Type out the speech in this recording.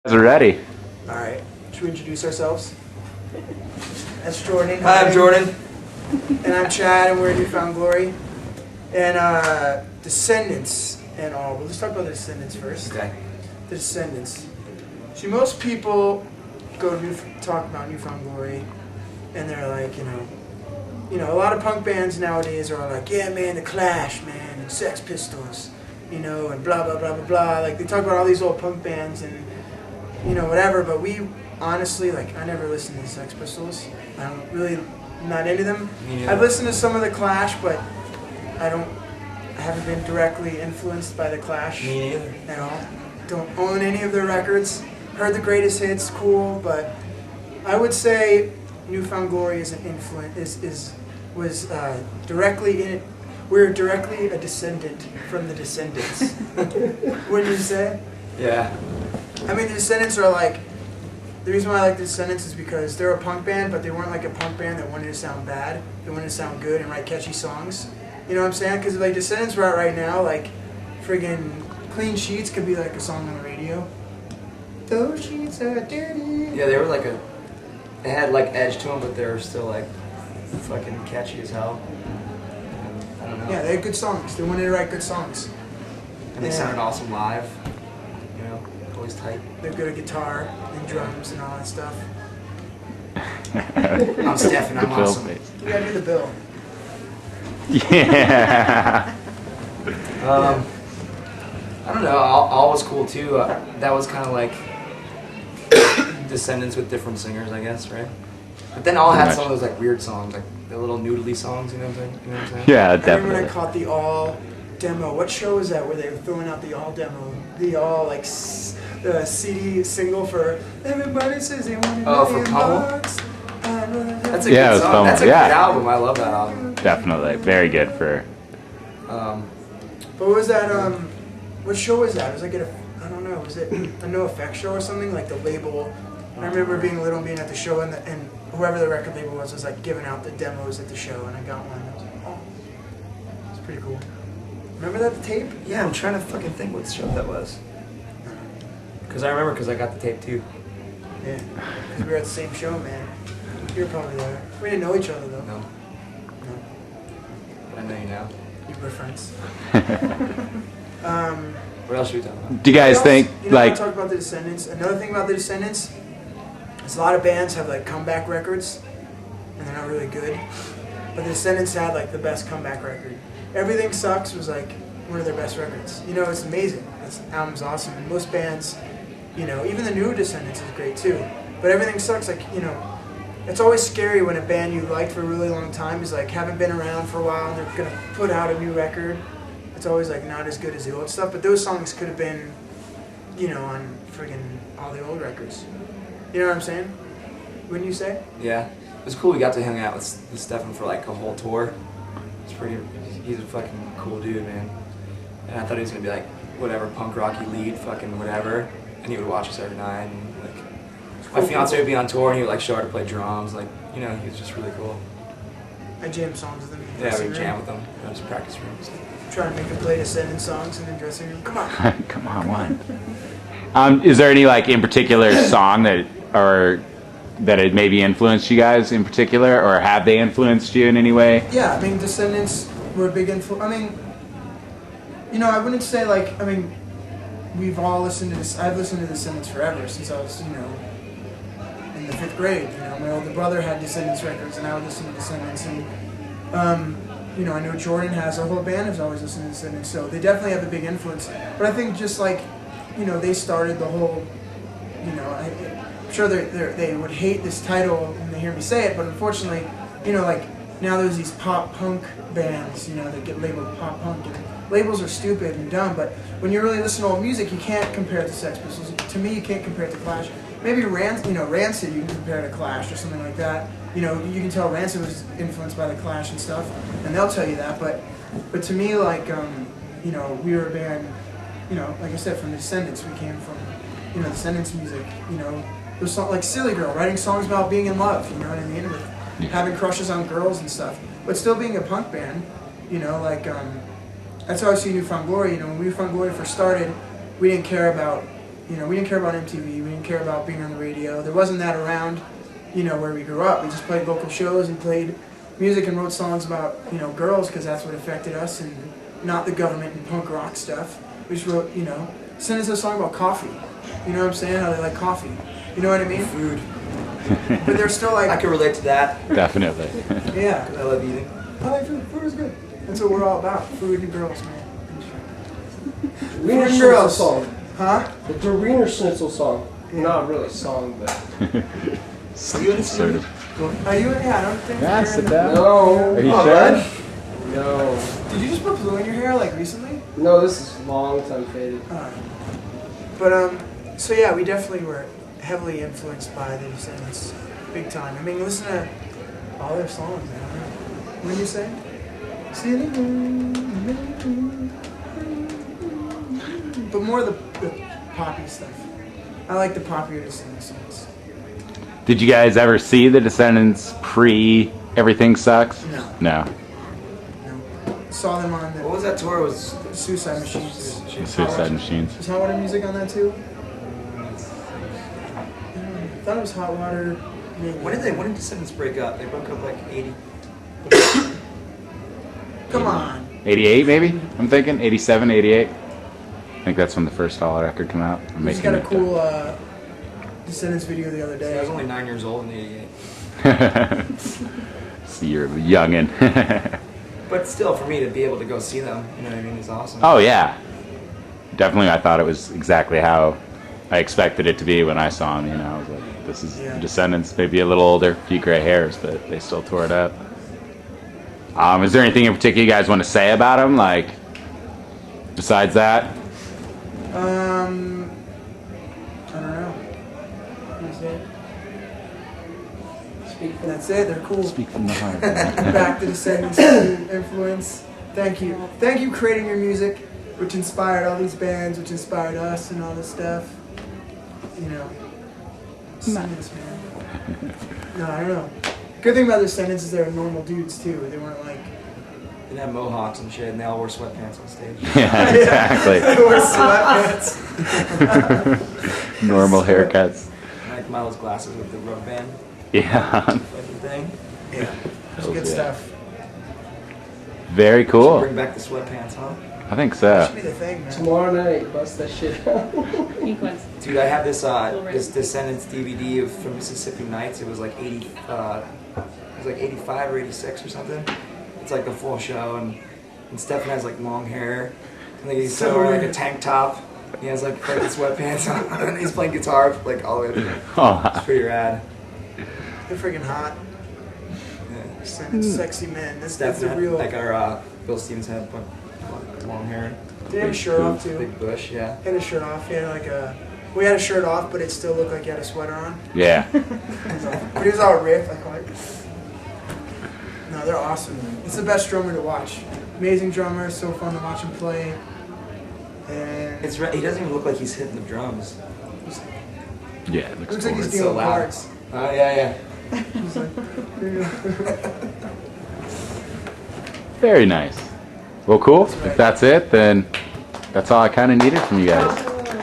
We're ready. All right. Should we introduce ourselves? That's Jordan. Hi, I'm Jordan. And I'm Chad, and we're New Found Glory. And Descendents and ALL. Well, let's talk about the Descendents first. Okay. The Descendents. See, most people go to talk about New Found Glory, and they're like, a lot of punk bands nowadays are like, yeah, man, the Clash, man, and Sex Pistols, and blah blah blah blah blah. Like they talk about all these old punk bands and whatever. But we honestly, I never listened to the Sex Pistols. I'm really not into them. Yeah. I've listened to some of the Clash, but I haven't been directly influenced by the Clash. Me neither. At all. Don't own any of their records. Heard the greatest hits, cool, but I would say New Found Glory is an influence. Was directly in it. We're directly a descendant from the Descendants. Wouldn't you say? Yeah. I mean, the Descendants are like. The reason why I like the Descendants is because they're a punk band, but they weren't like a punk band that wanted to sound bad. They wanted to sound good and write catchy songs. You know what I'm saying? Because like Descendants are out right now, like friggin' Clean Sheets could be like a song on the radio. Those sheets are dirty. Yeah, they were they had like edge to them, but they were still like fucking catchy as hell. I don't know. Yeah, they had good songs. They wanted to write good songs. And they sounded awesome live. Always tight. They're good at guitar and drums and all that stuff. I'm Steph and I'm awesome. You gotta do the bill. Yeah. I don't know. All was cool too. That was kind of like Descendants with different singers, I guess, right? But then all had some of those like weird songs, like the little noodly songs. You know what I'm saying? Yeah, I definitely. remember when I caught the ALL demo. What show was that where they were throwing out the ALL demo? The ALL the CD single for Everybody Says They Want a Million for Pummel? Bucks. That's a Yeah, it good was song. Pummel, That's a yeah. good album. I love that album. Definitely. Very good for. But what was that? What show was that? It was like I don't know. Was it a No Effect show or something? Like the label. I remember being little and being at the show, and whoever the record label was like giving out the demos at the show, and I got one. I was like, oh, it's pretty cool. Remember that tape? Yeah, I'm trying to fucking think what show that was. Because I remember, because I got the tape too. Yeah, because we were at the same show, man. You were probably there. We didn't know each other though. No. No. I know you now. We were friends. What else should we talk about? Do you guys think I talk about the Descendants. Another thing about the Descendants is a lot of bands have like comeback records, and they're not really good. But the Descendants had like the best comeback record. Everything Sucks was like one of their best records. It's amazing. This album's awesome. And most bands, even the new Descendants is great too. But Everything Sucks, it's always scary when a band you liked for a really long time is like haven't been around for a while and they're gonna put out a new record. It's always like not as good as the old stuff. But those songs could have been, on friggin' all the old records. You know what I'm saying? Wouldn't you say? Yeah. It was cool we got to hang out with Stefan for like a whole tour. He's a fucking cool dude, man. And I thought he was gonna be like, whatever, punk rocky lead, fucking whatever. And he would watch us every night. And like, my fiance would be on tour and he would like show her to play drums. Like, he was just really cool. I jam songs with him. Yeah, we would jam with him. Just practice rooms. Trying to make him play Descendant songs in the dressing room. Come on. Come on, one. Is there any in particular song that it maybe influenced you guys in particular, or have they influenced you in any way? Yeah, I mean, Descendants were a big influence. I mean, I wouldn't say we've all listened to this. I've listened to Descendants forever since I was, in the 5th grade. My older brother had Descendants records, and I would listen to Descendants. And I know Jordan has our whole band has always listened to Descendants, so they definitely have a big influence. But I think just they started the whole, I'm sure they would hate this title when they hear me say it, but unfortunately, now there's these pop punk bands, that get labeled pop punk, and labels are stupid and dumb, but when you really listen to old music, you can't compare it to Sex Pistols. To me, you can't compare it to Clash. Maybe Rancid you can compare to Clash or something like that. You can tell Rancid was influenced by the Clash and stuff, and they'll tell you that, but to me, we were a band, like I said, from the Descendants. We came from, Descendants music, there's songs like Silly Girl, writing songs about being in love, you know what I mean, with having crushes on girls and stuff, but still being a punk band, that's how I see New Found Glory. When New Found Glory first started, we didn't care about you know, we didn't care about MTV. We didn't care about being on the radio. There wasn't that around, you know, where we grew up. We just played local shows and played music and wrote songs about, you know, girls because that's what affected us and not the government and punk rock stuff. We just wrote, you know, send us a song about coffee. You know what I'm saying? How they like coffee. You know what I mean? Food. But they're still like, I can relate to that. Definitely. yeah. I love eating. I like food. Food is good. That's what we're all about. Food and girls, man. Wiener and Schnitzel girls. song. Huh? The Wiener Schnitzel song. Not really a song, but. Something sort of. Are you? Yeah, I don't think. Yeah, you're sit in down. No. Are you Oh, sure? man. No. Did you just put blue in your hair like recently? No, this is long time faded. But so yeah, we definitely were heavily influenced by the Descendents, big time. I mean, listen to all their songs, man. What do you say? But more the poppy stuff. I like the poppier Descendants songs. Did you guys ever see the Descendants pre Everything Sucks? No. No. No. Saw them on What the was that tour? Was Suicide Machines. Suicide Machines. Was Hot Water Music on that too? I thought it was Hot Water. Maybe. when did Descendants break up? They broke up like 80. Come on. 88 maybe? I'm thinking 87, 88. I think that's when the first All record came out. I'm We just making got a cool Descendants video the other See, I day. was only 9 years old in '88. So you're a youngin'. But still, for me to be able to go see them, you know what I mean, is awesome. Oh yeah, definitely. I thought it was exactly how I expected it to be when I saw him. You know, I was like, this is Yeah. the Descendants, maybe a little older, few gray hairs, but they still tore it up. Is there anything in particular you guys want to say about them, like besides that? I don't know. That's it. That's it. They're cool. Speak from the heart. Back to Descendants influence. Thank you. Thank you creating your music, which inspired all these bands, which inspired us and all this stuff. You know. Descendants, man. No, I don't know. Good thing about Descendants is they're normal dudes too. They weren't like They had mohawks and shit, and they all wore sweatpants on stage. Yeah, exactly. they wore sweatpants. Normal haircuts. Like Miles' glasses with the rubber band Yeah. fucking thing. Yeah. It's Oh, good yeah. stuff. Very Should cool. bring back the sweatpants, huh? I think That so. should be the thing, man. Tomorrow night, bust that shit out. Pink ones. Dude, I have this this Descendants DVD from Mississippi Nights. It was like 85 or 86 or something. It's like the full show, and Stefan has like long hair, and like he's still wearing like a tank top. He has like fucking sweatpants on, and he's playing guitar like all the way through. Oh, It's pretty rad. They're freaking hot. Yeah. Descendants, sexy men. That's the Stefan, real. like our Bill Stevens had long hair. They had a shirt off too. Big bush, yeah. He had a shirt off. He had like a. We had a shirt off, but it still looked like he had a sweater on. yeah. But he was all ripped. Like, no, they're awesome. It's the best drummer to watch. Amazing drummer. It's so fun to watch him play. And He doesn't even look like he's hitting the drums. Yeah, it looks looks like cool. he's It's so dealing loud. cards. Oh yeah. He's like, here you go. Very nice. Well, cool. That's right. If that's it, then that's all I kind of needed from you guys.